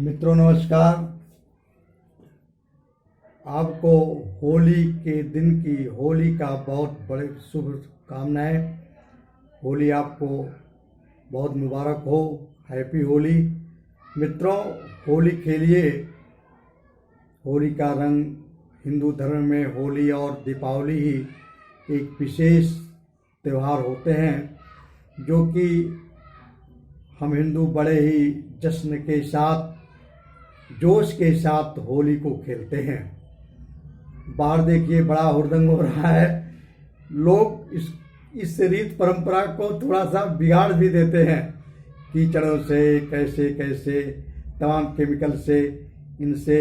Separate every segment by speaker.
Speaker 1: मित्रों नमस्कार। आपको होली के दिन की होली का बहुत बड़े शुभ कामनाएं। होली आपको बहुत मुबारक हो। हैप्पी होली। मित्रों, होली खेलिए। होली का रंग हिंदू धर्म में होली और दीपावली ही एक विशेष त्यौहार होते हैं जो कि हम हिंदू बड़े ही जश्न के साथ, जोश के साथ होली को खेलते हैं। बाहर देखिए बड़ा हुड़दंग हो रहा है। लोग इस रीत परंपरा को थोड़ा सा बिगाड़ भी देते हैं। कीचड़ों से कैसे कैसे तमाम केमिकल से, इनसे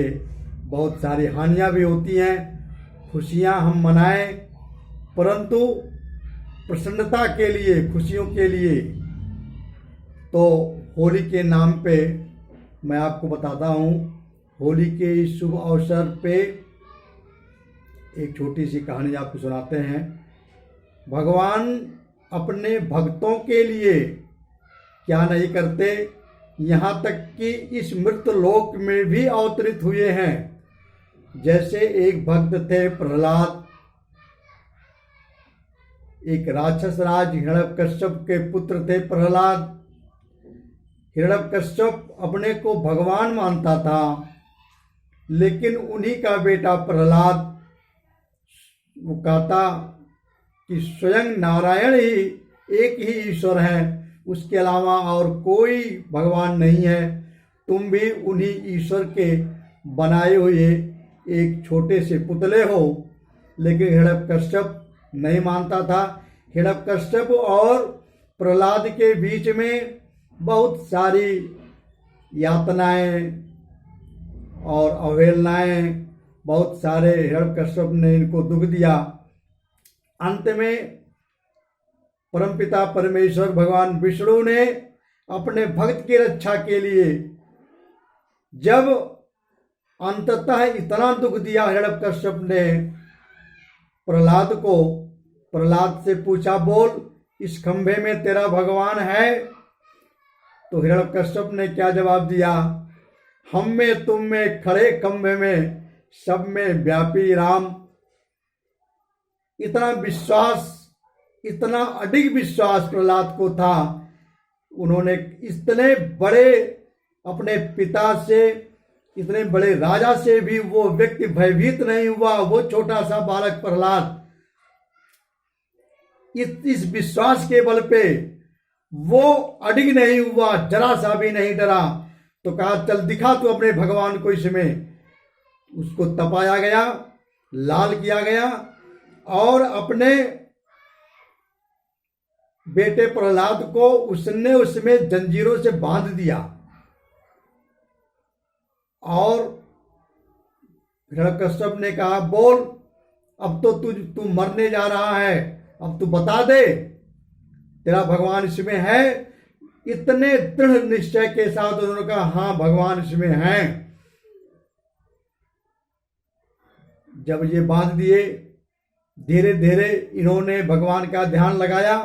Speaker 1: बहुत सारी हानियां भी होती हैं। खुशियां हम मनाएं, परंतु प्रसन्नता के लिए, खुशियों के लिए। तो होली के नाम पे मैं आपको बताता हूँ, होली के इस शुभ अवसर पे एक छोटी सी कहानी आपको सुनाते हैं। भगवान अपने भक्तों के लिए क्या नहीं करते, यहाँ तक कि इस मृत लोक में भी अवतरित हुए हैं। जैसे एक भक्त थे प्रहलाद, एक राक्षस राज हिरण्यकश्यप के पुत्र थे प्रहलाद। हिरण्यकश्यप अपने को भगवान मानता था, लेकिन उन्हीं का बेटा प्रहलाद वो कहता कि स्वयं नारायण ही एक ही ईश्वर है, उसके अलावा और कोई भगवान नहीं है। तुम भी उन्हीं ईश्वर के बनाए हुए एक छोटे से पुतले हो। लेकिन हिरण्यकश्यप नहीं मानता था। हिरण्यकश्यप और प्रहलाद के बीच में बहुत सारी यातनाएं और अवहेलनाएं, बहुत सारे हिरण्यकश्यप ने इनको दुख दिया। अंत में परमपिता परमेश्वर भगवान विष्णु ने अपने भक्त की रक्षा के लिए जब अंततः इतना दुख दिया हिरण्यकश्यप ने प्रहलाद को, प्रहलाद से पूछा, बोल इस खंभे में तेरा भगवान है? तो हिरण्यकश्यप ने क्या जवाब दिया, हम में तुम में खड़े खंभे में सब में व्यापी राम। इतना विश्वास, इतना अडिग विश्वास प्रहलाद को था। उन्होंने इतने बड़े अपने पिता से, इतने बड़े राजा से भी वो व्यक्ति भयभीत नहीं हुआ। वो छोटा सा बालक प्रहलाद इस विश्वास के बल पे वो अडिग नहीं हुआ, जरा सा भी नहीं डरा। तो कहा चल दिखा तू अपने भगवान को इसमें। उसको तपाया गया, लाल किया गया और अपने बेटे प्रहलाद को उसने उसमें जंजीरों से बांध दिया। और हिरण्यकश्यप ने कहा, बोल अब तो तू मरने जा रहा है, अब तू बता दे तेरा भगवान इसमें है। इतने दृढ़ निश्चय के साथ उन्होंने कहा, हाँ भगवान इसमें है। जब ये बांध दिए, धीरे धीरे इन्होंने भगवान का ध्यान लगाया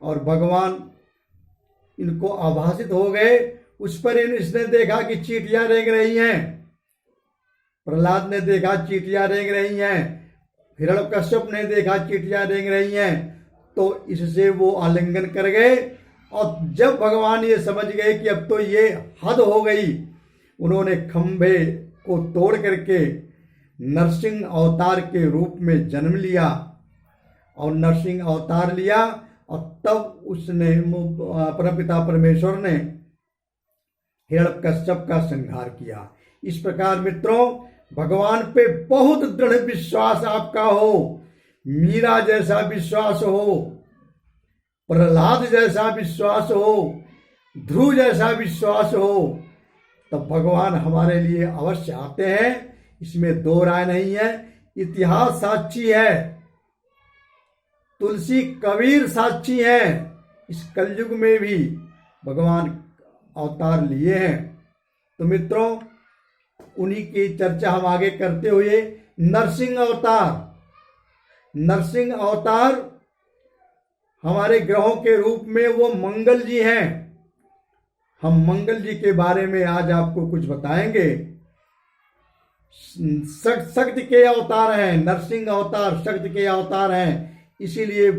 Speaker 1: और भगवान इनको आभासित हो गए। उस पर इसने देखा कि चींटियां रेंग रही हैं। प्रहलाद ने देखा चींटियां रेंग रही हैं। हिरण्यकश्यप ने देखा चींटियां रेंग रही हैं। तो इससे वो आलिंगन कर गए। और जब भगवान ये समझ गए कि अब तो ये हद हो गई, उन्होंने खंभे को तोड़ करके नरसिंह अवतार के रूप में जन्म लिया और नरसिंह अवतार लिया। और तब उसने परमपिता परमेश्वर ने हिरण्यकश्यप का संहार किया। इस प्रकार मित्रों, भगवान पे बहुत दृढ़ विश्वास आपका हो, मीरा जैसा विश्वास हो, प्रहलाद जैसा विश्वास हो, ध्रुव जैसा विश्वास हो, तब भगवान हमारे लिए अवश्य आते हैं। इसमें दो राय नहीं है। इतिहास साक्षी है, तुलसी कबीर साक्षी हैं। इस कलयुग में भी भगवान अवतार लिए हैं। तो मित्रों, उन्हीं की चर्चा हम आगे करते हुए, नरसिंह अवतार, नरसिंह अवतार हमारे ग्रहों के रूप में वो मंगल जी हैं। हम मंगल जी के बारे में आज आपको कुछ बताएंगे। शक्ति के अवतार हैं, नरसिंह अवतार शक्ति के अवतार हैं, इसीलिए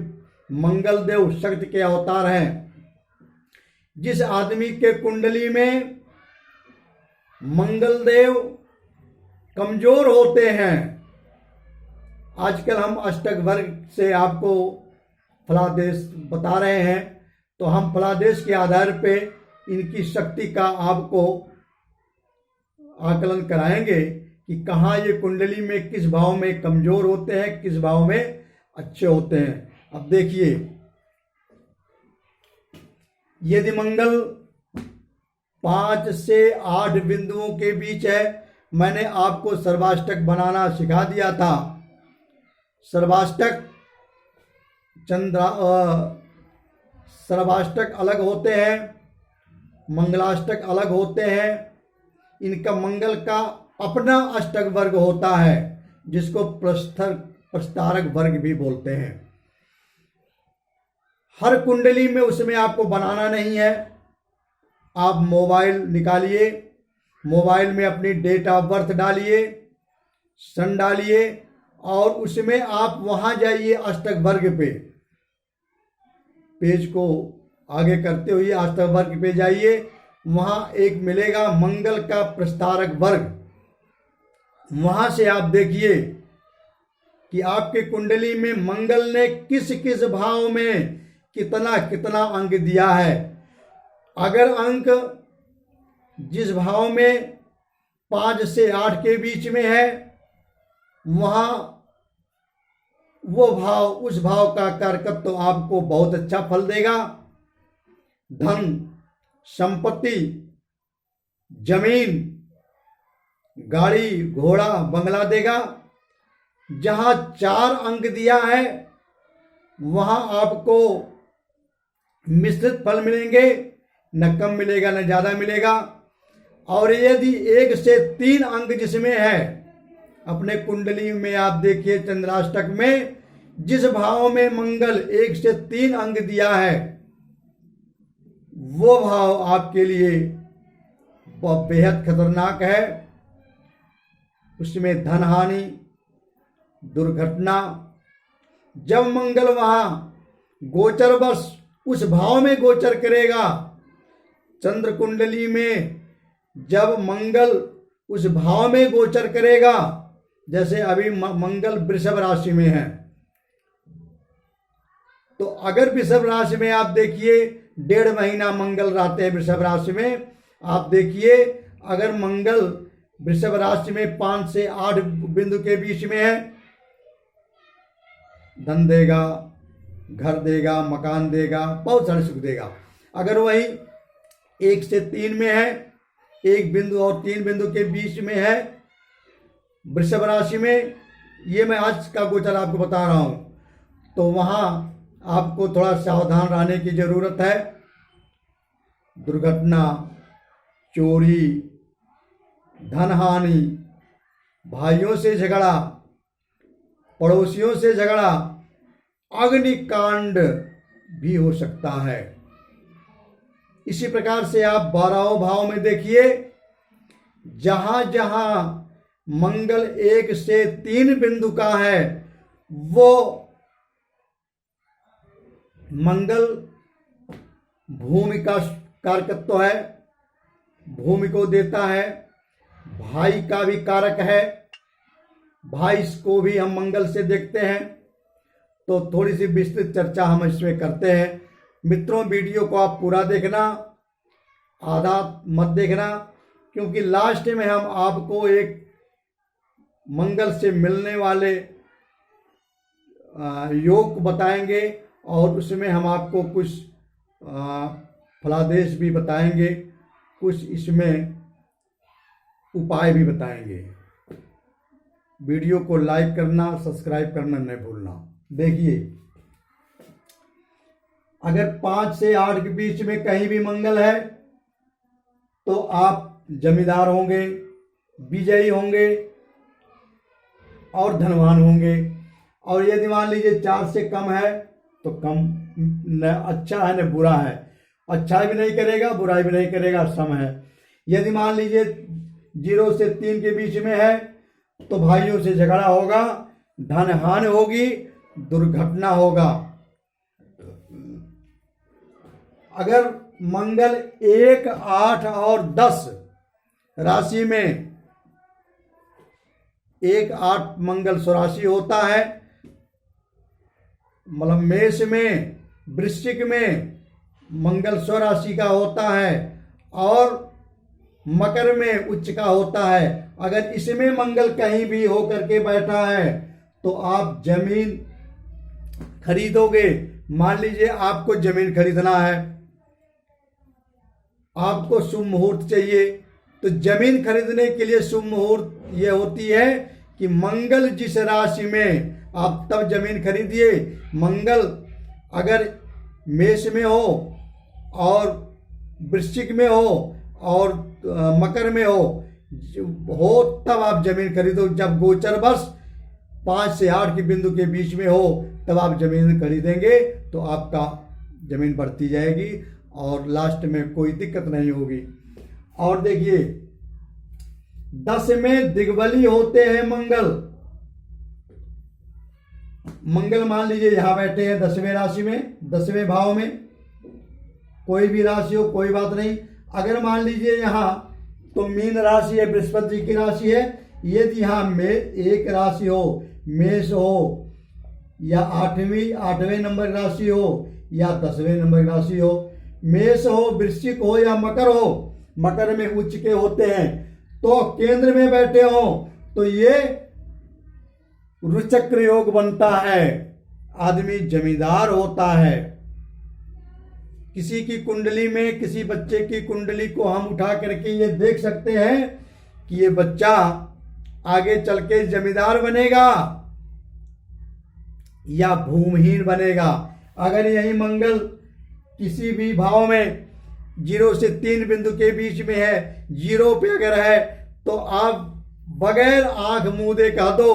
Speaker 1: मंगल देव शक्ति के अवतार हैं। जिस आदमी के कुंडली में मंगल देव कमजोर होते हैं, आजकल हम अष्टक वर्ग से आपको फलादेश बता रहे हैं, तो हम फलादेश के आधार पे इनकी शक्ति का आपको आकलन कराएंगे कि कहाँ ये कुंडली में किस भाव में कमजोर होते हैं, किस भाव में अच्छे होते हैं। अब देखिए, यदि मंगल 5 से 8 बिंदुओं के बीच है, मैंने आपको सर्वाष्टक बनाना सिखा दिया था। सर्वाष्टक सर्वाष्टक अलग होते हैं, मंगलाष्टक अलग होते हैं। इनका मंगल का अपना अष्टक वर्ग होता है, जिसको प्रस्तारक वर्ग भी बोलते हैं। हर कुंडली में उसमें आपको बनाना नहीं है। आप मोबाइल निकालिए, मोबाइल में अपनी डेट ऑफ बर्थ डालिए, सन डालिए, और उसमें आप वहां जाइए अष्टक वर्ग पे, पेज को आगे करते हुए अष्टक वर्ग पे जाइए। वहां एक मिलेगा मंगल का प्रस्तारक वर्ग। वहां से आप देखिए कि आपके कुंडली में मंगल ने किस किस भाव में कितना कितना अंक दिया है। अगर अंक जिस भाव में 5 से 8 के बीच में है, वहां वो भाव, उस भाव का कारकत्व तो आपको बहुत अच्छा फल देगा। धन, संपत्ति, जमीन, गाड़ी, घोड़ा, बंगला देगा। जहां 4 अंक दिया है, वहां आपको मिश्रित फल मिलेंगे, न कम मिलेगा न ज्यादा मिलेगा। और यदि 1 से 3 अंक जिसमें है, अपने कुंडली में आप देखिए चंद्राष्टक में जिस भाव में मंगल 1 से 3 अंक दिया है, वो भाव आपके लिए बेहद खतरनाक है। उसमें धन हानि, दुर्घटना, जब मंगल वहां गोचर बस उस भाव में गोचर करेगा, चंद्र कुंडली में जब मंगल उस भाव में गोचर करेगा, जैसे अभी मंगल वृषभ राशि में है, तो अगर वृषभ राशि में आप देखिए 1.5 महीना मंगल रहते हैं वृषभ राशि में, आप देखिए अगर मंगल वृषभ राशि में 5 से 8 बिंदु के बीच में है, धन देगा, घर देगा, मकान देगा, बहुत सारे सुख देगा। अगर वही 1 से 3 में है, 1 बिंदु और 3 बिंदु के बीच में है वृषभ राशि में, ये मैं आज का गोचर आपको बता रहा हूं, तो वहां आपको थोड़ा सावधान रहने की जरूरत है। दुर्घटना, चोरी, धन हानि, भाइयों से झगड़ा, पड़ोसियों से झगड़ा, अग्निकांड भी हो सकता है। इसी प्रकार से आप 12वें भाव में देखिए, जहां जहां मंगल 1 से 3 बिंदु का है, वो मंगल भूमि का कारकत्व है, भूमि को देता है, भाई का भी कारक है। भाई को भी हम मंगल से देखते हैं, तो थोड़ी सी विस्तृत चर्चा हम इसमें करते हैं। मित्रों, वीडियो को आप पूरा देखना, आधा मत देखना, क्योंकि लास्ट में हम आपको एक मंगल से मिलने वाले योग बताएंगे, और उसमें हम आपको कुछ फलादेश भी बताएंगे, कुछ इसमें उपाय भी बताएंगे। वीडियो को लाइक करना, सब्सक्राइब करना नहीं भूलना। देखिए, अगर 5 से 8 के बीच में कहीं भी मंगल है, तो आप जमींदार होंगे, विजयी होंगे और धनवान होंगे। और यदि मान लीजिए 4 से कम है, तो कम, न अच्छा है न बुरा है। अच्छा भी नहीं करेगा, बुराई भी नहीं करेगा, सम है। यदि मान लीजिए 0 से 3 के बीच में है तो भाइयों से झगड़ा होगा, धन हानि होगी, दुर्घटना होगा। अगर मंगल 1, 8 और 10 राशि में 1, 8 मंगल स्वराशि होता है, मतलब मेष में, वृश्चिक में मंगल स्वराशि का होता है और मकर में उच्च का होता है। अगर इसमें मंगल कहीं भी होकर के बैठा है तो आप जमीन खरीदोगे। मान लीजिए आपको जमीन खरीदना है, आपको शुभ मुहूर्त चाहिए, तो जमीन खरीदने के लिए शुभ मुहूर्त ये होती है कि मंगल जिस राशि में, आप तब जमीन खरीदिए। मंगल अगर मेष में हो और वृश्चिक में हो और मकर में हो तब आप जमीन खरीदो। जब गोचर बस 5 से 8 के बिंदु के बीच में हो तब आप जमीन खरीदेंगे तो आपका जमीन बढ़ती जाएगी और लास्ट में कोई दिक्कत नहीं होगी। और देखिए 10 में दिग्बली होते हैं मंगल। मंगल मान लीजिए यहां बैठे हैं 10वें राशि में, 10वें भाव में, कोई भी राशि हो कोई बात नहीं। अगर मान लीजिए यहां तो मीन राशि है, बृहस्पति की राशि है, यदि यहां में एक राशि हो, मेष हो या 8वें नंबर राशि हो या 10वें नंबर राशि हो, मेष हो, वृश्चिक हो या मकर हो, मकर में उच्च के होते हैं, तो केंद्र में बैठे हो तो ये रुचक्र योग बनता है, आदमी जमींदार होता है। किसी की कुंडली में, किसी बच्चे की कुंडली को हम उठा करके ये देख सकते हैं कि ये बच्चा आगे चल के जमींदार बनेगा या भूमिहीन बनेगा। अगर यही मंगल किसी भी भाव में 0 से 3 बिंदु के बीच में है, 0 पे अगर है तो आप बगैर आंख मूंदे कह दो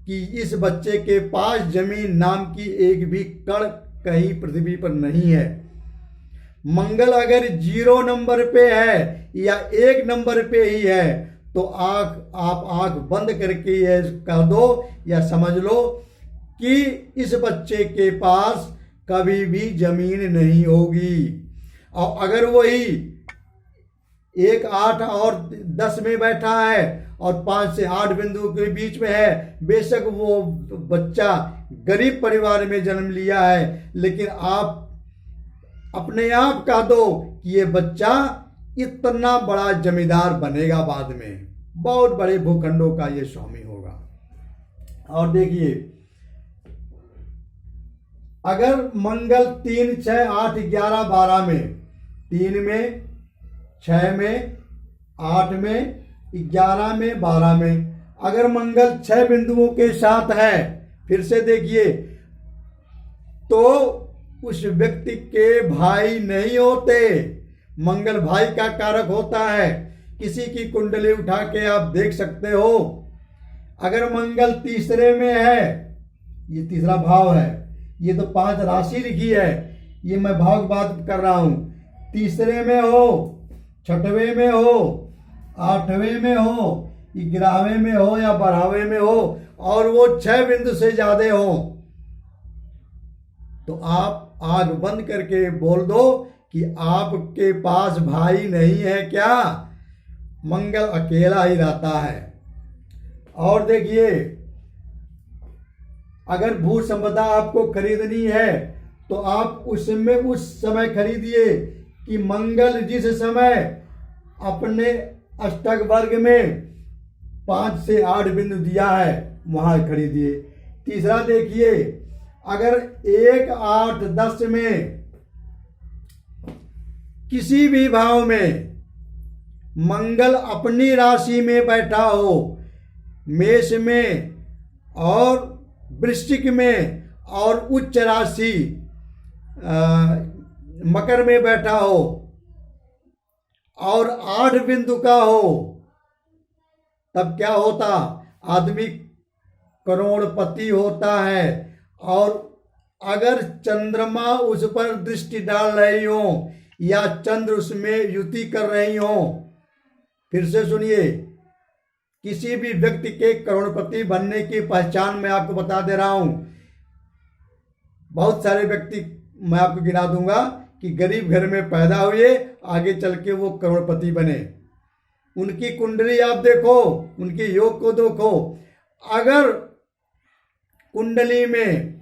Speaker 1: कि इस बच्चे के पास जमीन नाम की एक भी कण कहीं पृथ्वी पर नहीं है। मंगल अगर 0 नंबर पे है या 1 नंबर पे ही है तो आप आंख बंद करके ये कह दो या समझ लो कि इस बच्चे के पास कभी भी जमीन नहीं होगी। और अगर वही 1, 8 और 10 में बैठा है और 5 से 8 बिंदु के बीच में है, बेशक वो बच्चा गरीब परिवार में जन्म लिया है, लेकिन आप अपने आप कह दो कि ये बच्चा इतना बड़ा जमींदार बनेगा, बाद में बहुत बड़े भूखंडों का ये स्वामी होगा। और देखिए अगर मंगल 3, 6, 8, 11, 12 में, 3 में, 6 में, 8 में, 11 में, 12 में, अगर मंगल 6 बिंदुओं के साथ है, फिर से देखिए, तो उस व्यक्ति के भाई नहीं होते। मंगल भाई का कारक होता है। किसी की कुंडली उठा के आप देख सकते हो। अगर मंगल तीसरे में है, ये तीसरा भाव है, ये तो 5 राशि लिखी है, ये मैं भाव की बात कर रहा हूं। तीसरे में हो, 6वें में हो, 8वें में हो, 11वें में हो या 12वें में हो और वो 6 बिंदु से ज्यादा हो, तो आप आंख बंद करके बोल दो कि आपके पास भाई नहीं है क्या, मंगल अकेला ही रहता है। और देखिए अगर भू संपदा आपको खरीदनी है तो आप उसमें उस समय खरीदिए कि मंगल जिस समय अपने अष्टक वर्ग में 5 से 8 बिंदु दिया है वहां खरीदिए। तीसरा देखिए अगर 1, 8, 10 में किसी भी भाव में मंगल अपनी राशि में बैठा हो, मेष में और वृश्चिक में और उच्च राशि मकर में बैठा हो और 8 बिंदु का हो, तब क्या होता, आदमी करोड़पति होता है और अगर चंद्रमा उस पर दृष्टि डाल रही हो या चंद्र उसमें युति कर रही हो, फिर से सुनिए, किसी भी व्यक्ति के करोड़पति बनने की पहचान मैं आपको बता दे रहा हूं। बहुत सारे व्यक्ति मैं आपको गिना दूंगा कि गरीब घर में पैदा हुए, आगे चल के वो करोड़पति बने। उनकी कुंडली आप देखो, उनके योग को देखो। अगर कुंडली में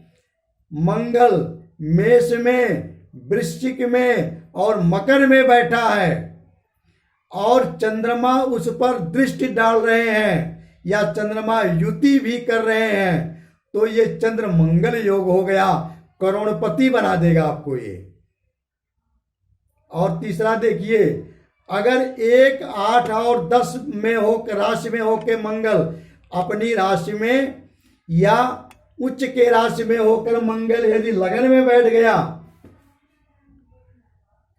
Speaker 1: मंगल मेष में, वृश्चिक में और मकर में बैठा है और चंद्रमा उस पर दृष्टि डाल रहे हैं या चंद्रमा युति भी कर रहे हैं, तो ये चंद्र मंगल योग हो गया, करोड़पति बना देगा आपको ये। और तीसरा देखिए, अगर 1, 8 और 10 में हो राशि में होकर मंगल अपनी राशि में या उच्च के राशि में होकर मंगल यदि लगन में बैठ गया,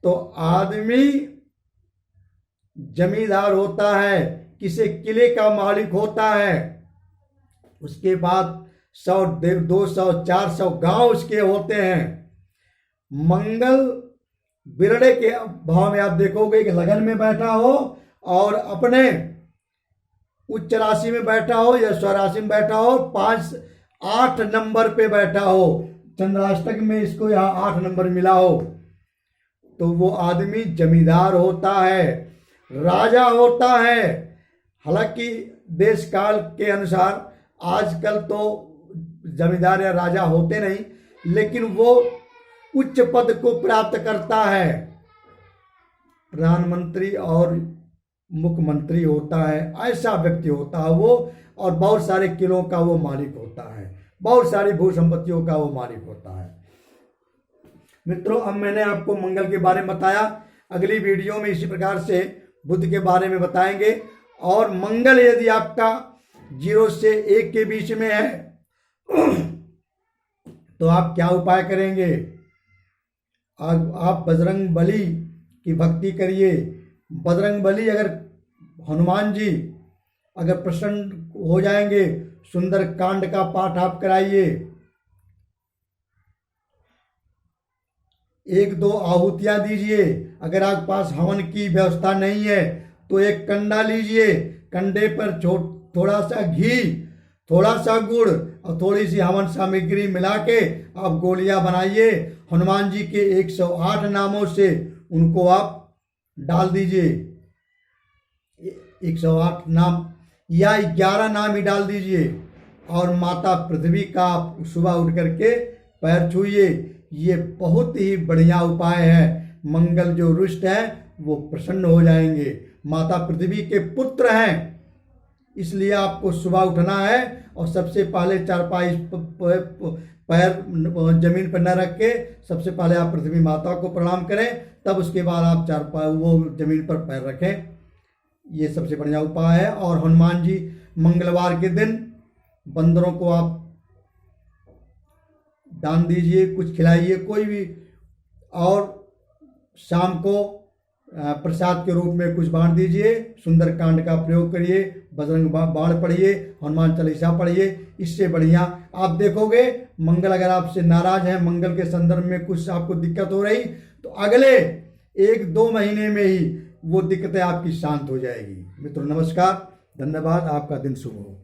Speaker 1: तो आदमी जमींदार होता है, किसी किले का मालिक होता है। उसके बाद 100, 200, 400 गांव उसके होते हैं। मंगल बिरड़े के भाव में आप देखोगे कि लगन में बैठा हो और अपने उच्च राशि में बैठा हो या स्वराशि में बैठा हो, 5, 8 नंबर पे बैठा हो, चंद्राष्टक में इसको यहाँ 8 नंबर मिला हो, तो वो आदमी जमींदार होता है, राजा होता है। हालांकि देश काल के अनुसार आजकल तो जमींदार या राजा होते नहीं, लेकिन वो उच्च पद को प्राप्त करता है, प्रधानमंत्री और मुख्यमंत्री होता है, ऐसा व्यक्ति होता है वो। और बहुत सारे किलों का वो मालिक होता है, बहुत सारी भू संपत्तियों का वो मालिक होता है। मित्रों, अब मैंने आपको मंगल के बारे में बताया। अगली वीडियो में इसी प्रकार से बुध के बारे में बताएंगे। और मंगल यदि आपका 0 से 1 के बीच में है तो आप क्या उपाय करेंगे? आप बजरंग बली की भक्ति करिए। बजरंग बली अगर हनुमान जी अगर प्रसन्न हो जाएंगे, सुंदर कांड का पाठ आप कराइए। 1-2 आहुतियां दीजिए। अगर आपके पास हवन की व्यवस्था नहीं है तो एक कंडा लीजिए, कंडे पर थोड़ा सा घी, थोड़ा सा गुड़ और थोड़ी सी हवन सामग्री मिला के आप गोलियां बनाइए। हनुमान जी के 108 नामों से उनको आप डाल दीजिए। 108 नाम या 11 नाम ही डाल दीजिए। और माता पृथ्वी का आप सुबह उठ करके पैर छूइए। ये बहुत ही बढ़िया उपाय है। मंगल जो रुष्ट है वो प्रसन्न हो जाएंगे। माता पृथ्वी के पुत्र हैं, इसलिए आपको सुबह उठना है और सबसे पहले चारपाई पैर जमीन पर न रख के सबसे पहले आप पृथ्वी माता को प्रणाम करें, तब उसके बाद आप चारपाई वो जमीन पर पैर रखें। ये सबसे बढ़िया उपाय है। और हनुमान जी मंगलवार के दिन बंदरों को आप दान दीजिए, कुछ खिलाइए कोई भी, और शाम को प्रसाद के रूप में कुछ बांट दीजिए। सुंदरकांड का प्रयोग करिए, बजरंग बाण पढ़िए, हनुमान चालीसा पढ़िए। इससे बढ़िया आप देखोगे मंगल अगर आपसे नाराज है, मंगल के संदर्भ में कुछ आपको दिक्कत हो रही, तो अगले 1-2 महीने में ही वो दिक्कतें आपकी शांत हो जाएगी। मित्रों नमस्कार, धन्यवाद, आपका दिन शुभ हो।